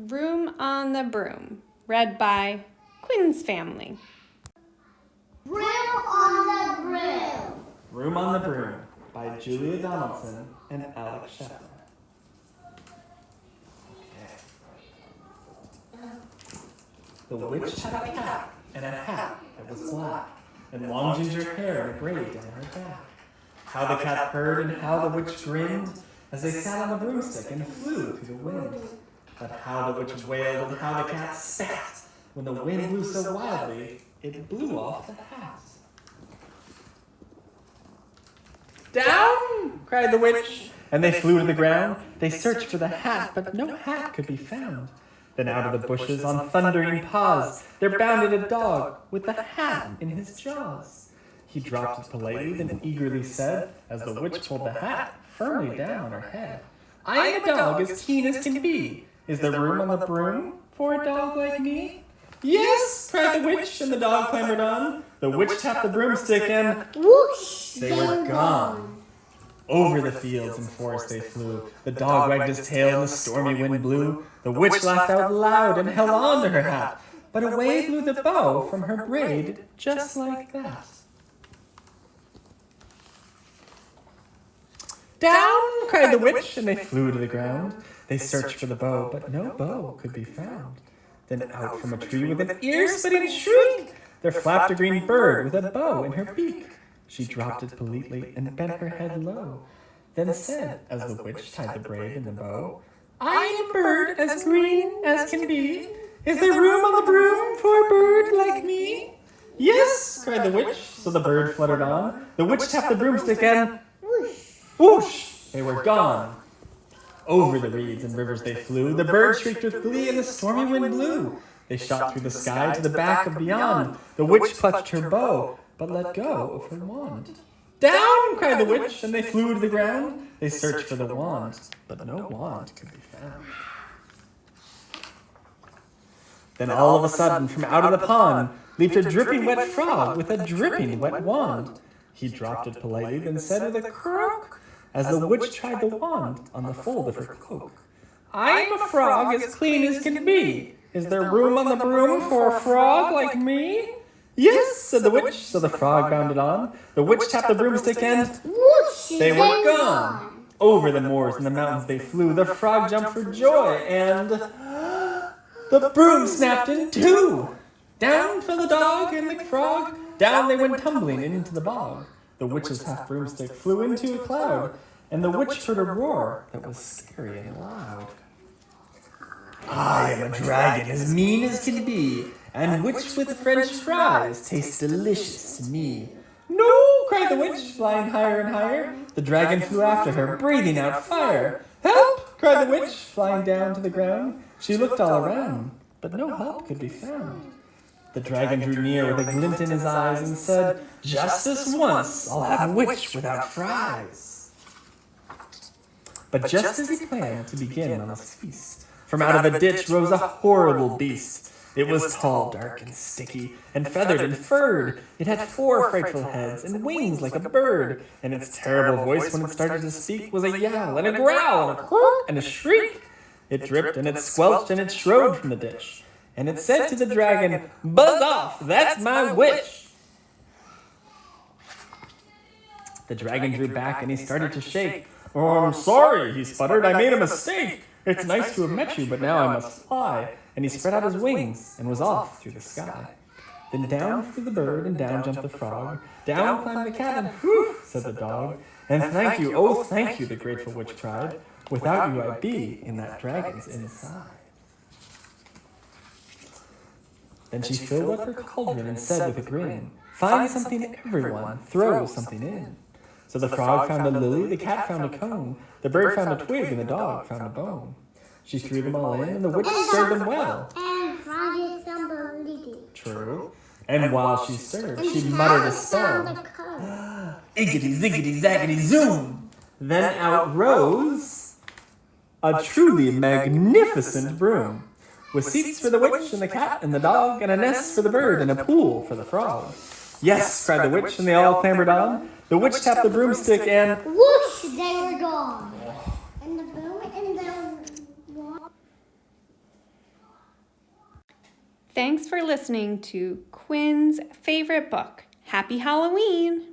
Room on the Broom, read by Quinn's family. Room on the Broom. Room on the Broom by Julia Donaldson and Alex Shepard. The witch had a cap and a hat that was black, and long ginger hair and a braid down her back. How the cat purred and how the witch grinned as they sat on the broomstick and flew through the wind. But how the witch wailed and how the cat spat when the wind blew so wildly it blew off the hat. "Down!" cried the witch, and they flew to the ground. They searched for the hat, but no hat could be found. Then out of the bushes, on thundering paws, there bounded a dog with the hat in his jaws. He dropped it politely, then eagerly said, as the witch pulled the hat firmly down on her head, "I am a dog as keen as can be. Is there room on the broom for a dog like me?" "Yes!" cried the witch, and the dog clambered on. The witch tapped the broomstick and whoosh, they were gone. Over the fields and forests they flew. The dog wagged his tail and the stormy wind blew. The witch laughed out loud and held on to her hat, but away blew the bow from her braid just like that. "Down!" cried the witch, and they flew to the ground. They searched for the bow, but no bow could be found. Then out from a tree with an ear-splitting shriek, there flapped a green bird with a bow in her beak. She dropped it politely and bent her head low, then said, as the witch tied the braid in the bow, "I am a bird as green as can be. Is there room on the broom for a bird like me?" "Yes!" cried the witch, so the bird fluttered on. The witch tapped the broomstick and whoosh, they were gone. Over the reeds and rivers they flew. The bird shrieked with glee and the stormy wind blew. They shot through the sky to the back of beyond. The witch clutched her bow, but let go of her wand. "Down!" cried the witch, and they flew to the ground. They searched for the wand, but no wand could be found. Then all of a sudden, from out of the pond, leaped a dripping wet frog with a dripping wet wand. He dropped it politely, then said with a croak, as the witch tried the wand on the fold of her cloak, "I am a frog as clean as can be. Is there room on the broom for a frog like me?" "Yes," said the witch, so the frog bounded on. The witch tapped the broomstick and whoosh, they were gone. Over the moors and the mountains they flew. The frog jumped for joy and the broom snapped in two. Down fell the dog and the frog. Down they went tumbling into the bog. The witch's half broomstick flew into a cloud, and the witch heard a roar that was scary and loud. "I am a dragon as mean as can be, and witch with French fries tastes delicious to me." "No!" cried the witch, flying higher and higher. The dragon flew after her, breathing out fire. "Help!" cried the witch, flying down to the ground. She looked all around, but no help could be found. The dragon drew near with a glint in his eyes and said, "Just this once, I'll have a witch without fries." But just as he planned to begin on his feast, from out of a ditch rose a horrible beast. It was tall, dark, and sticky, and feathered and furred. It had 4 frightful heads and wings like a bird, and its terrible voice when it started to speak was a yowl and a growl and a croak and a shriek. It dripped and it squelched and it strode from the ditch. And it said to the dragon, "Buzz off, that's my witch." The dragon drew back and he started to shake. "Oh, I'm sorry," he sputtered, "I made a mistake. It's nice to have met you, but now I must fly." And he spread out his wings and was off through the sky. Then down flew the bird and down jumped the frog. Down climbed the cat and whew, said the dog. "And thank you, oh thank you," the grateful witch cried. "Without you I'd be in that dragon's inside." Then she filled up her cauldron and said with a grin, "Find something, everyone, throw something in." So the frog found a lily, the cat found a cone, the bird found a twig, and the dog found a bone. She threw them all in, and the witch stirred them well. And frog is unbelievable. True. And while she stirred, she muttered a spell. Iggity, ziggity, zaggity, zoom! Then out rose a truly magnificent broom, with seats for the witch and the cat and the dog, and a nest for the bird and a pool for the frog. "Yes," cried the witch, and they all clambered on. The witch tapped the broomstick and whoosh, they were gone. And the broom and the Thanks for listening to Quinn's favorite book. Happy Halloween!